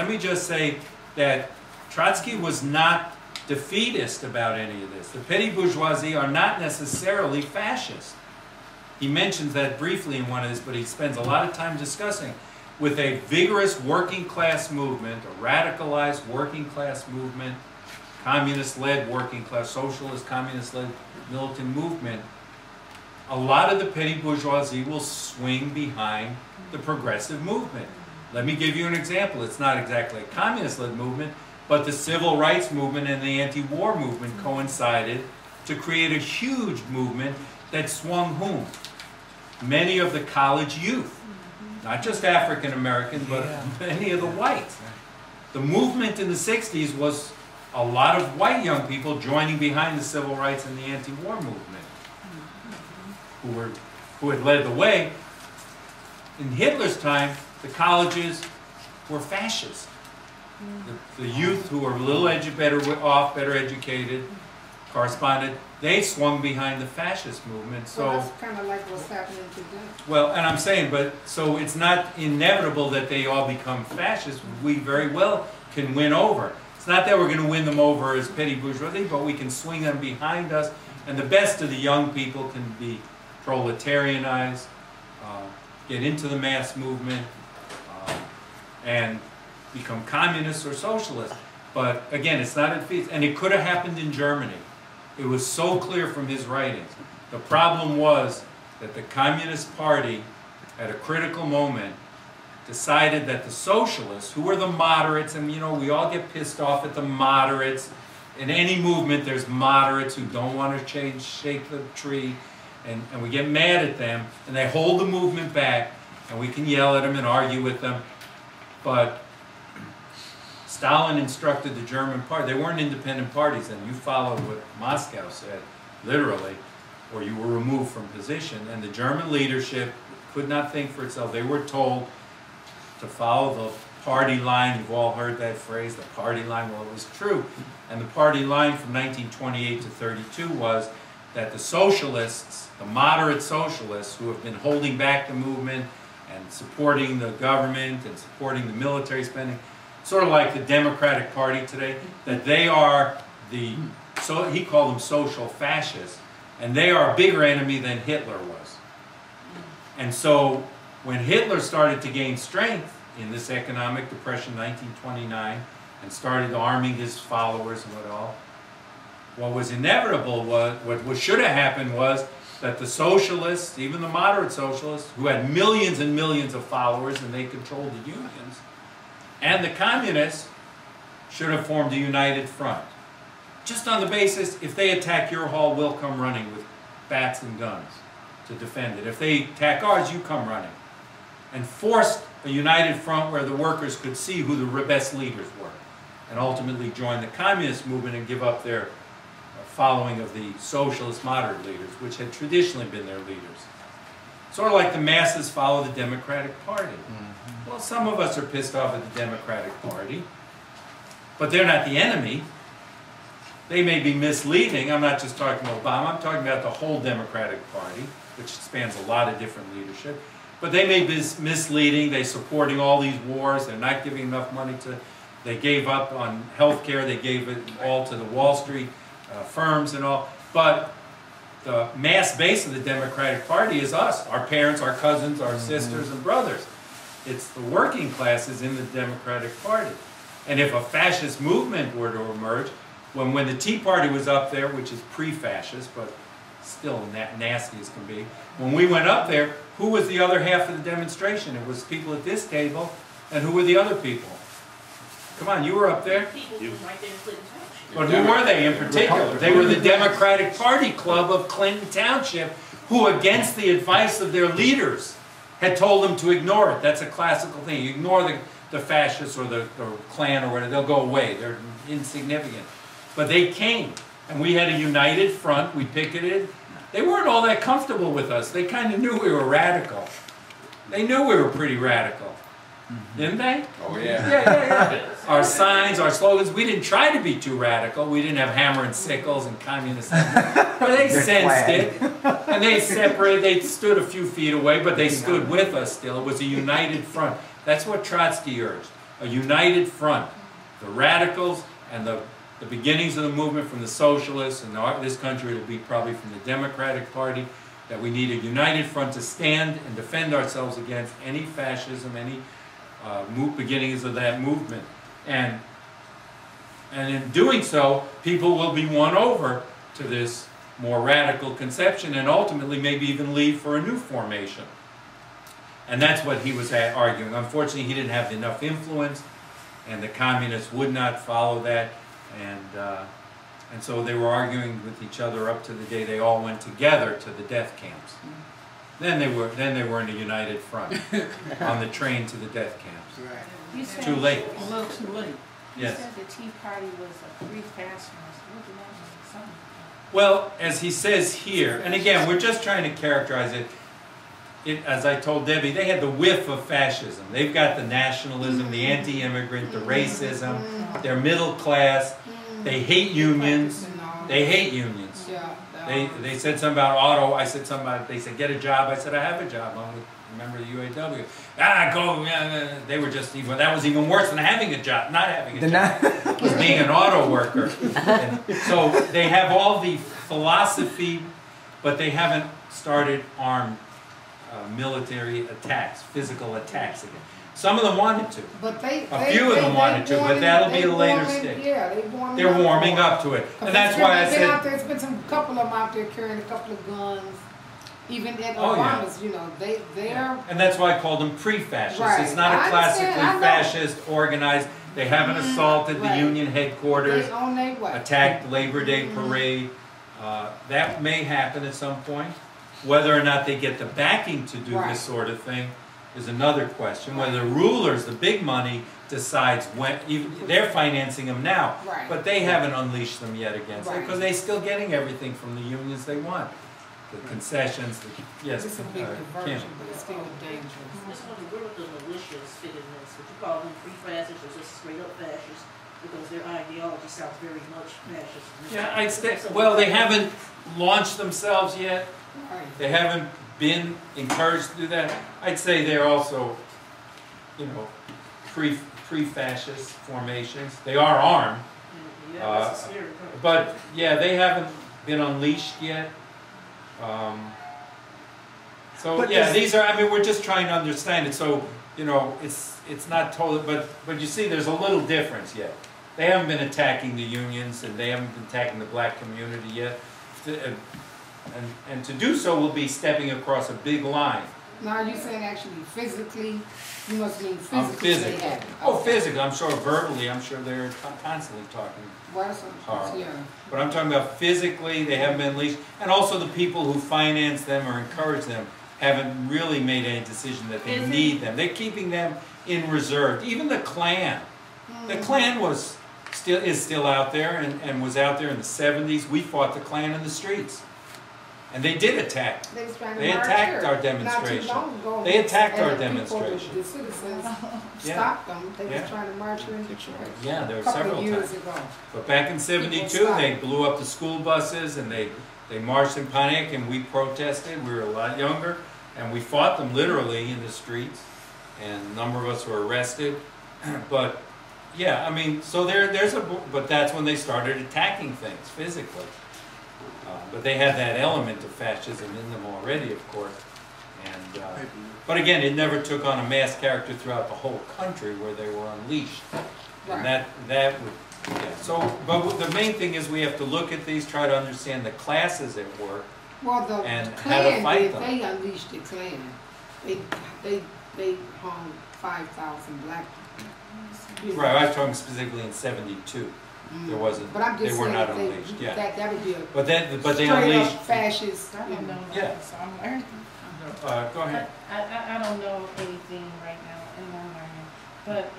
Let me just say that Trotsky was not defeatist about any of this. The petty bourgeoisie are not necessarily fascist. He mentions that briefly in one of his, but he spends a lot of time discussing with a vigorous working class movement, a radicalized working class movement, communist-led working class, socialist, communist-led militant movement. A lot of the petty bourgeoisie will swing behind the progressive movement. Let me give you an example. It's not exactly a communist-led movement, but the civil rights movement and the anti-war movement coincided to create a huge movement that swung whom? Many of the college youth. Not just African Americans, but many of the whites. The movement in the 60s was a lot of white young people joining behind the civil rights and the anti-war movement, who had led the way. In Hitler's time, the colleges were fascist. The youth who were a little better educated, corresponded, they swung behind the fascist movement. So well, that's kind of like what's happening today. Well, and I'm saying, but so it's not inevitable that they all become fascists. We very well can win over. It's not that we're going to win them over as petty bourgeoisie, but we can swing them behind us, and the best of the young people can be proletarianized, get into the mass movement, and become communists or socialists. But again, it's not a feat, and it could have happened in Germany. It was so clear from his writings. The problem was that the Communist Party, at a critical moment, decided that the socialists, who were the moderates, and you know, we all get pissed off at the moderates. In any movement, there's moderates who don't want to shake the tree, and we get mad at them, and they hold the movement back, and we can yell at them and argue with them. But Stalin instructed the German party. They weren't independent parties, and you followed what Moscow said, literally, or you were removed from position. And the German leadership could not think for itself. They were told to follow the party line. You've all heard that phrase, the party line. Well, it was true. And the party line from 1928 to 32 was that the socialists, the moderate socialists who have been holding back the movement and supporting the government and supporting the military spending, sort of like the Democratic Party today, that they are the, so he called them social fascists, and they are a bigger enemy than Hitler was. And so when Hitler started to gain strength in this economic depression, 1929, and started arming his followers and what was inevitable, what should have happened was that the socialists, even the moderate socialists, who had millions and millions of followers and they controlled the unions, and the communists should have formed a united front. Just on the basis, if they attack your hall, we'll come running with bats and guns to defend it. If they attack ours, you come running. And forced a united front where the workers could see who the best leaders were, and ultimately join the communist movement and give up their following of the socialist moderate leaders, which had traditionally been their leaders. Sort of like the masses follow the Democratic Party. Well, some of us are pissed off at the Democratic Party, but they're not the enemy. They may be misleading. I'm not just talking about Obama. I'm talking about the whole Democratic Party, which spans a lot of different leadership. But they may be misleading. They're supporting all these wars. They're not giving enough money to, they gave up on health care. They gave it all to the Wall Street firms and all. But the mass base of the Democratic Party is us, our parents, our cousins, our sisters and brothers. It's the working classes in the Democratic Party. And if a fascist movement were to emerge, when the Tea Party was up there, which is pre-fascist, but still nasty as can be, when we went up there, who was the other half of the demonstration? It was people at this table, and who were the other people? Come on, you were up there. People from right there in Clinton Township. But who were they in particular? They were the Democratic Party club of Clinton Township, who, against the advice of their leaders, had told them to ignore it. That's a classical thing. You ignore the fascists or the Klan or whatever, they'll go away. They're insignificant. But they came, and we had a united front. We picketed. They weren't all that comfortable with us. They kind of knew we were radical. They knew we were pretty radical. Didn't they? Oh, yeah. Yeah. Our signs, our slogans, we didn't try to be too radical. We didn't have hammer and sickles and communist. But they sensed it. And they separated. They stood a few feet away, but they stood with us still. It was a united front. That's what Trotsky urged. a united front. The radicals and the beginnings of the movement from the socialists, and this country it'll be probably from the Democratic Party, that we need a united front to stand and defend ourselves against any fascism, any beginnings of that movement. And in doing so, people will be won over to this more radical conception and ultimately maybe even leave for a new formation. And that's what he was arguing. Unfortunately, he didn't have enough influence, and the communists would not follow that. And so they were arguing with each other up to the day they all went together to the death camps. Then they were in a united front on the train to the death camps. Right. You said Too late. A little too late. You Yes. said the Tea Party was a free fascist. What did that mean? Something. Well, as he says here, and again, we're just trying to characterize it. As I told Debbie, they had the whiff of fascism. They've got the nationalism, the anti-immigrant, the racism. They're middle class. They hate unions. They hate unions. They said something about auto. I said something about, they said, get a job. I said, I have a job. I'm a member of the UAW. Go. They were just even, that was even worse than having a job, not having a job. Was being an auto worker. And so they have all the philosophy, but they haven't started armed military attacks, physical attacks again. Some of them wanted to. But a few of them wanted to, but that'll be a later stage. Yeah, they're warming up to it. And that's why I said... There's been some couple of them out there carrying a couple of guns. Even at Oh, yeah. Obama's, you know, they're... Yeah. And that's why I called them pre-fascist. Right. It's not a classically fascist organized. They haven't assaulted the union headquarters, They on their way. attacked Labor Day parade. That may happen at some point. Whether or not they get the backing to do this sort of thing is another question. Whether the rulers, the big money, decides when, they're financing them now, but they haven't unleashed them yet against them because they're still getting everything from the unions they want. The concessions, yes. It's a big diversion, but it's still dangerous. Just wonder where would the militias fit in this? Would you call them free fascists or just straight up fascists? Because their ideology sounds very much fascist. Yeah, I'd say, well, they haven't launched themselves yet. They haven't been encouraged to do that. I'd say they're also, you know, pre-fascist formations. They are armed. Yeah, that's a scary part. But, yeah, they haven't been unleashed yet. So, yeah, these are, I mean, we're just trying to understand it. So, you know, it's not totally, but you see, there's a little difference yet. They haven't been attacking the unions, and they haven't been attacking the black community yet. And to do so will be stepping across a big line. Now, you're saying actually physically, you must mean physically. Physically. Oh, physically. I'm sure verbally, I'm sure they're constantly talking hard. Yeah. But I'm talking about physically, they haven't been unleashed. And also the people who finance them or encourage them haven't really made any decision that they need them. They're keeping them in reserve. Even the Klan. The Klan is still out there and was out there in the 70s. We fought the Klan in the streets. And they did attack. They attacked our demonstration. They attacked our demonstration. The citizens stopped them. They were trying to march here in Detroit. Yeah, there were several times. But back in '72, they blew up the school buses and they marched in Pontiac and we protested. We were a lot younger and we fought them literally in the streets. And a number of us were arrested. But yeah, I mean, so but that's when they started attacking things physically. But they had that element of fascism in them already, of course. And but again, it never took on a mass character throughout the whole country where they were unleashed. And that would, yeah. So, but the main thing is we have to look at these, try to understand the classes at work, and how to fight them. They unleashed the Klan. They hung 5,000 black people. Right, I was talking specifically in '72. There wasn't. But I'm just they were saying not unleashed. Yeah. That would be a. But they unleashed. Fascist. I don't know. Yeah. So I'm learning. Go ahead. I don't know anything right now, and I'm learning. But